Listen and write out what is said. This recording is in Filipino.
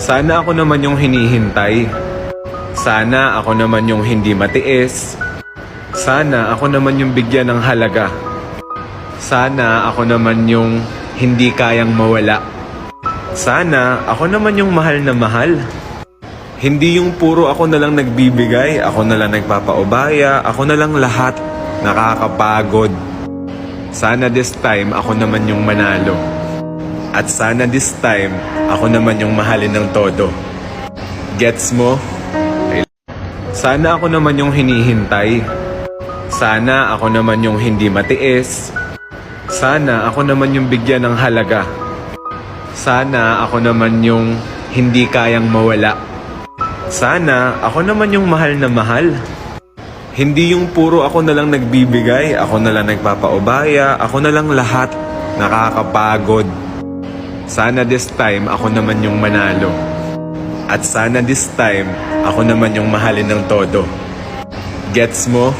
Sana ako naman yung hinihintay. Sana ako naman yung hindi matiis. Sana ako naman yung bigyan ng halaga. Sana ako naman yung hindi kayang mawala. Sana ako naman yung mahal na mahal. Hindi yung puro ako na lang nagbibigay, ako na lang nagpapaubaya, ako na lang lahat. Nakakapagod. Sana this time ako naman yung manalo. At sana this time ako naman yung mahalin ng todo. Gets mo? Sana ako naman yung hinihintay. Sana ako naman yung hindi matiis. Sana ako naman yung bigyan ng halaga. Sana ako naman yung hindi kayang mawala. Sana ako naman yung mahal na mahal. Hindi yung puro ako na lang nagbibigay, ako na lang nagpapaubaya, ako na lang lahat. Nakakapagod. Sana this time ako naman yung manalo. At sana this time ako naman yung mahalin ng todo. Gets mo?